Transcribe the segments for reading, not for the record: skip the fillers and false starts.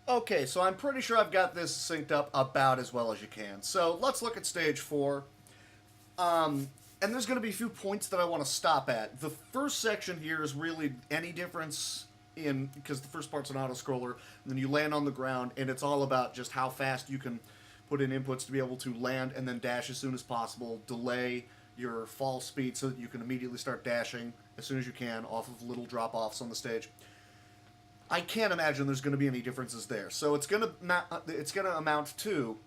Okay, so I'm pretty sure I've got this synced up about as well as you can. So let's look at stage 4. And there's going to be a few points that I want to stop at. The first section here is really any difference in, because the first part's an auto-scroller, and then you land on the ground, and it's all about just how fast you can put in inputs to be able to land and then dash as soon as possible, delay your fall speed so that you can immediately start dashing as soon as you can off of little drop-offs on the stage. I can't imagine there's going to be any differences there. So it's going to amount to,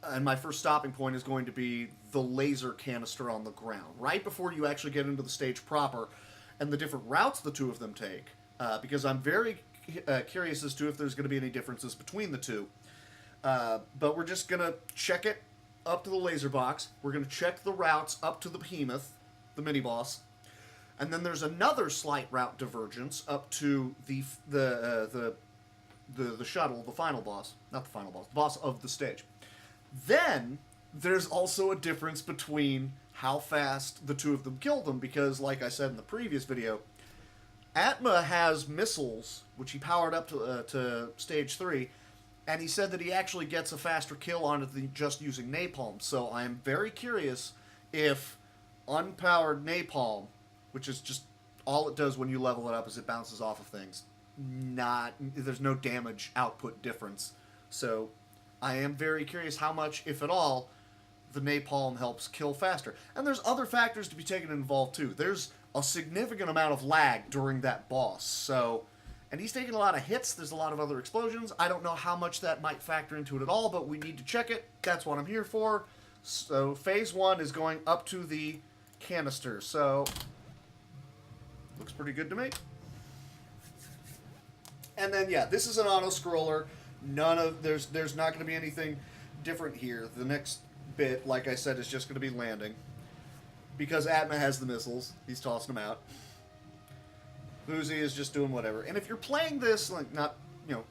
and my first stopping point is going to be the laser canister on the ground, right before you actually get into the stage proper, and the different routes the two of them take, because I'm very curious as to if there's going to be any differences between the two. But we're just going to check it up to the laser box. We're going to check the routes up to the behemoth, the mini-boss. And then there's another slight route divergence up to the shuttle, the final boss. Not the final boss, the boss of the stage. Then there's also a difference between how fast the two of them kill them, because, like I said in the previous video, Atma has missiles, which he powered up to stage 3, and he said that he actually gets a faster kill on it than just using Napalm. So I am very curious if unpowered Napalm, which is just all it does when you level it up is it bounces off of things. There's no damage output difference. So I am very curious how much, if at all, the napalm helps kill faster. And there's other factors to be taken involved too. There's a significant amount of lag during that boss. So, and he's taking a lot of hits. There's a lot of other explosions. I don't know how much that might factor into it at all, but we need to check it. That's what I'm here for. So phase 1 is going up to the canister. So looks pretty good to me. And then, yeah, this is an auto-scroller. There's not going to be anything different here. The next bit, like I said, is just going to be landing. Because Atma has the missiles, he's tossing them out. Uzi is just doing whatever. And if you're playing this, like, not,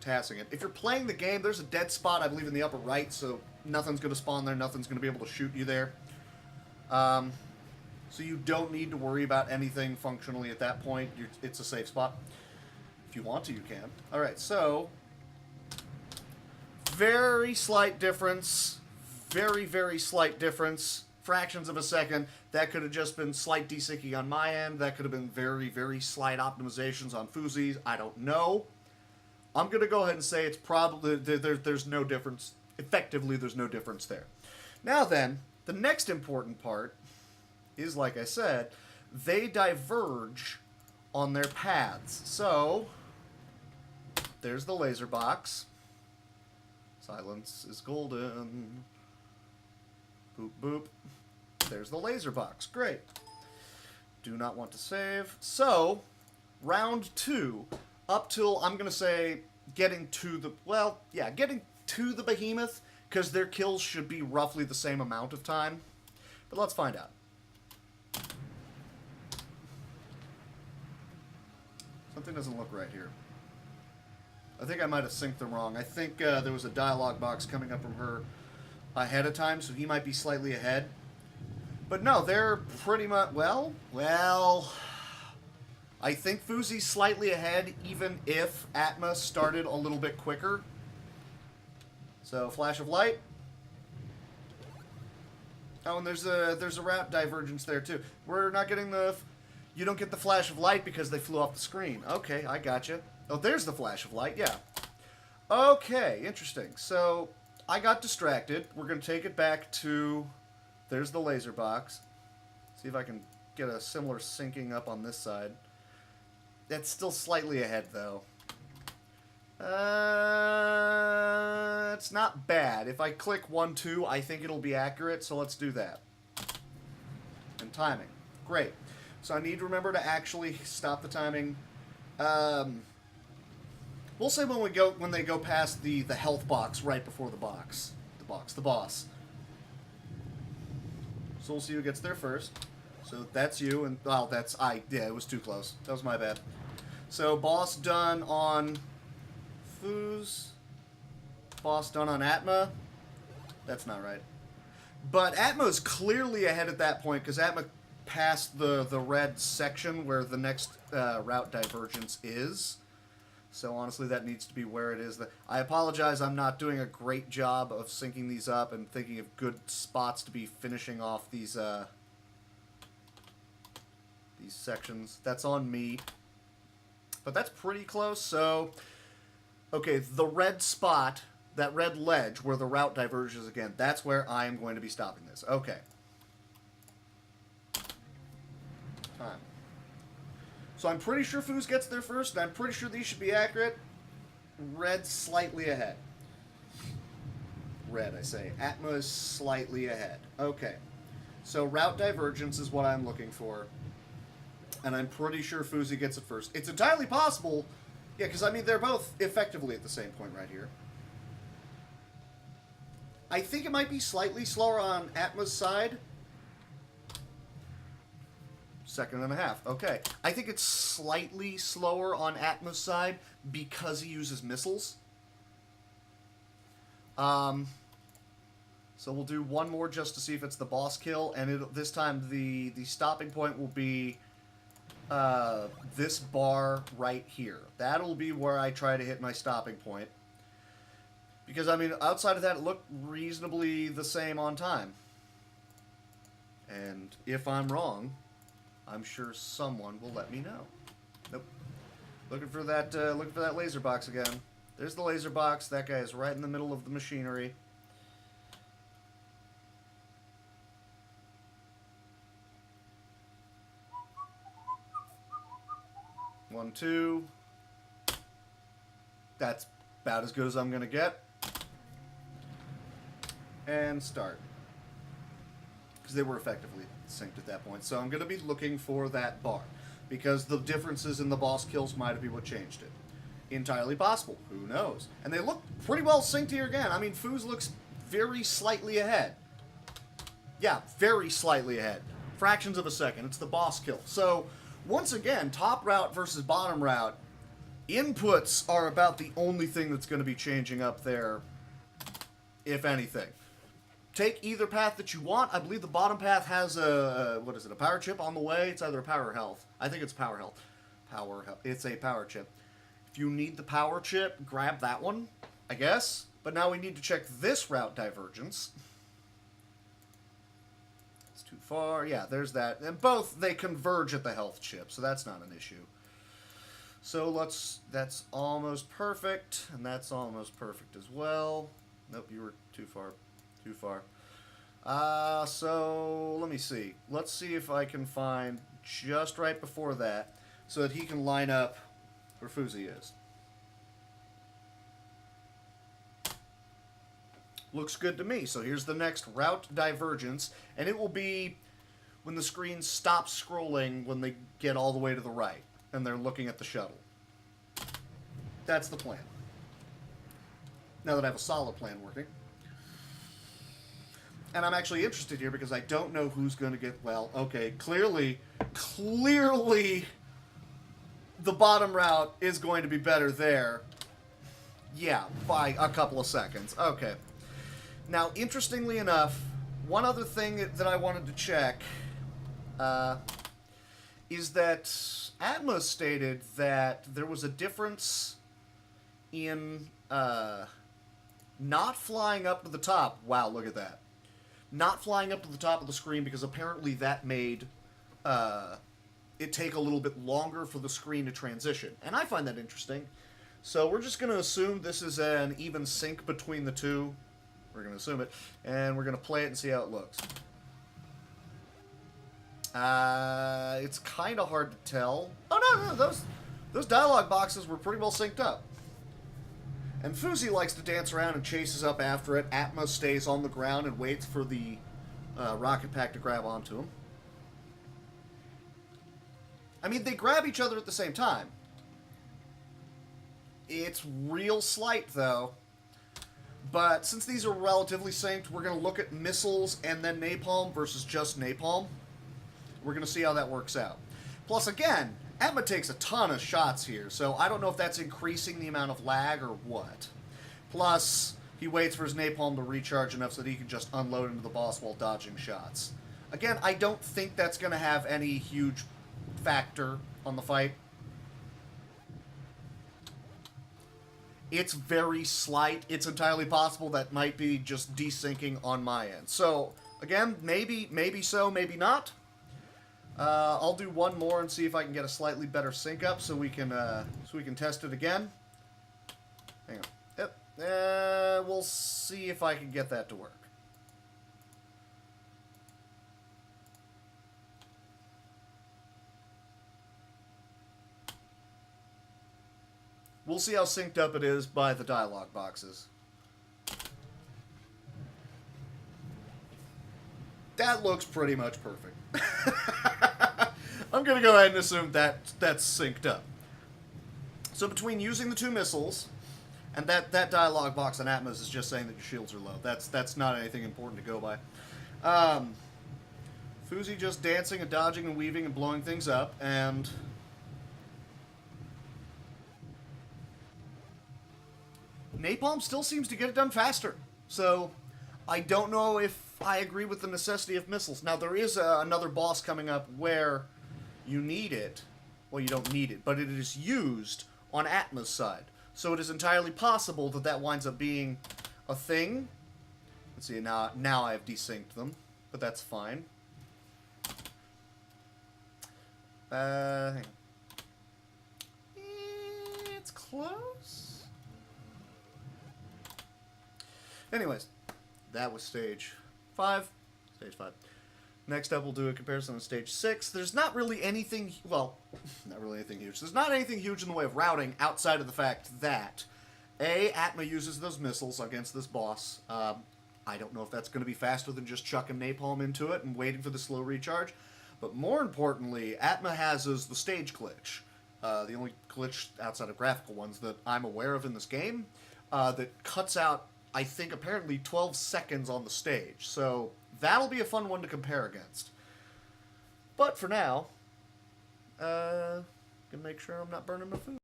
tassing it. If you're playing the game, there's a dead spot, I believe, in the upper right, so nothing's going to spawn there, nothing's going to be able to shoot you there. So you don't need to worry about anything functionally at that point. It's a safe spot. If you want to, you can. Alright, so very slight difference. Very, very slight difference. Fractions of a second. That could have just been slight desyncing on my end. That could have been very, very slight optimizations on Fuzi's. I don't know. I'm going to go ahead and say it's probably... There's no difference. Effectively, there's no difference there. Now then, the next important part is, like I said, they diverge on their paths. So, there's the laser box. Silence is golden. Boop, boop. There's the laser box. Great. Do not want to save. So, round 2, up till, I'm going to say, getting to the behemoth, because their kills should be roughly the same amount of time. But let's find out. Something doesn't look right here. I think I might have synced them wrong. I think there was a dialogue box coming up from her ahead of time, so he might be slightly ahead. But no, they're pretty much... Well... I think Fuzi's slightly ahead, even if Atma started a little bit quicker. So, flash of light. Oh, and there's a route divergence there, too. We're not getting the... You don't get the flash of light because they flew off the screen. Okay, I gotcha. Oh, there's the flash of light, yeah. Okay, interesting. So, I got distracted. We're going to take it back to... There's the laser box. See if I can get a similar syncing up on this side. That's still slightly ahead, though. It's not bad. If I click 1, 2, I think it'll be accurate, so let's do that. And timing. Great. So I need to remember to actually stop the timing. We'll say when they go past the health box right before the boss. So we'll see who gets there first. So that's you, and well, that's yeah, it was too close. That was my bad. So boss done on Fuz. Boss done on Atma. That's not right. But Atma's clearly ahead at that point because Atma passed the red section where the next route divergence is. So honestly, that needs to be where it is. I apologize, I'm not doing a great job of syncing these up and thinking of good spots to be finishing off these sections. That's on me. But that's pretty close, so... Okay, the red spot, that red ledge where the route diverges again, that's where I am going to be stopping this. Okay. Time. So I'm pretty sure Foos gets there first, and I'm pretty sure these should be accurate. Red slightly ahead. Red, I say. Atma is slightly ahead. Okay. So route divergence is what I'm looking for. And I'm pretty sure Foosy gets it first. It's entirely possible. Yeah, because, I mean, they're both effectively at the same point right here. I think it might be slightly slower on Atma's side. Second and a half. Okay. I think it's slightly slower on Atma's side because he uses missiles. So we'll do one more just to see if it's the boss kill, and this time the stopping point will be this bar right here. That'll be where I try to hit my stopping point. Because, I mean, outside of that, it looked reasonably the same on time. And if I'm wrong, I'm sure someone will let me know. Nope. Looking for that laser box again. There's the laser box. That guy is right in the middle of the machinery. One, two. That's about as good as I'm going to get. And start. Because they were effectively synced at that point. So I'm going to be looking for that bar. Because the differences in the boss kills might be what changed it. Entirely possible. Who knows? And they look pretty well synced here again. I mean, Foos looks very slightly ahead. Yeah, very slightly ahead. Fractions of a second. It's the boss kill. So, once again, top route versus bottom route. Inputs are about the only thing that's going to be changing up there, if anything. Take either path that you want. I believe the bottom path has a, what is it, a power chip on the way? It's either a power health. I think it's power health. It's a power chip. If you need the power chip, grab that one, I guess. But now we need to check this route divergence. It's too far. Yeah, there's that. And both, they converge at the health chip, so that's not an issue. So that's almost perfect, and that's almost perfect as well. Nope, you were too far. Too far. So let me see. Let's see if I can find just right before that so that he can line up where Foosy is. Looks good to me. So here's the next route divergence, and it will be when the screen stops scrolling when they get all the way to the right and they're looking at the shuttle. That's the plan. Now that I have a solid plan working. And I'm actually interested here because I don't know who's going to get... Well, okay, clearly, the bottom route is going to be better there. Yeah, by a couple of seconds. Okay. Now, interestingly enough, one other thing that I wanted to check is that Atmos stated that there was a difference in not flying up to the top. Wow, look at that. Not flying up to the top of the screen because apparently that made it take a little bit longer for the screen to transition. And I find that interesting. So we're just going to assume this is an even sync between the two. We're going to assume it. And we're going to play it and see how it looks. It's kind of hard to tell. Oh, no, those dialogue boxes were pretty well synced up. And Foosy likes to dance around and chases up after it. Atmos stays on the ground and waits for the rocket pack to grab onto him. I mean, they grab each other at the same time. It's real slight, though. But since these are relatively synced, we're going to look at missiles and then napalm versus just napalm. We're going to see how that works out. Plus, again, Atma takes a ton of shots here, so I don't know if that's increasing the amount of lag or what. Plus, he waits for his napalm to recharge enough so that he can just unload into the boss while dodging shots. Again, I don't think that's going to have any huge factor on the fight. It's very slight. It's entirely possible that might be just desyncing on my end. So, again, maybe so, maybe not. I'll do one more and see if I can get a slightly better sync up so we can test it again. Hang on. Yep. We'll see if I can get that to work. We'll see how synced up it is by the dialog boxes. That looks pretty much perfect. I'm going to go ahead and assume that's synced up. So between using the two missiles, and that dialog box on Atmos is just saying that your shields are low. That's not anything important to go by. Fuzi just dancing and dodging and weaving and blowing things up, and Napalm still seems to get it done faster. So I don't know if I agree with the necessity of missiles. Now, there is another boss coming up where you need it. Well, you don't need it, but it is used on Atma's side. So it is entirely possible that that winds up being a thing. Let's see, now I have desynced them, but that's fine. Hang on. It's close. Anyways, that was stage 5. Stage 5. Next up, we'll do a comparison on stage 6. There's not really anything, well, not really anything huge. There's not anything huge in the way of routing outside of the fact that, A, Atma uses those missiles against this boss. I don't know if that's going to be faster than just chucking napalm into it and waiting for the slow recharge. But more importantly, Atma has is the stage glitch. The only glitch outside of graphical ones that I'm aware of in this game that cuts out, I think, apparently 12 seconds on the stage. So that'll be a fun one to compare against. But for now, gonna make sure I'm not burning my food.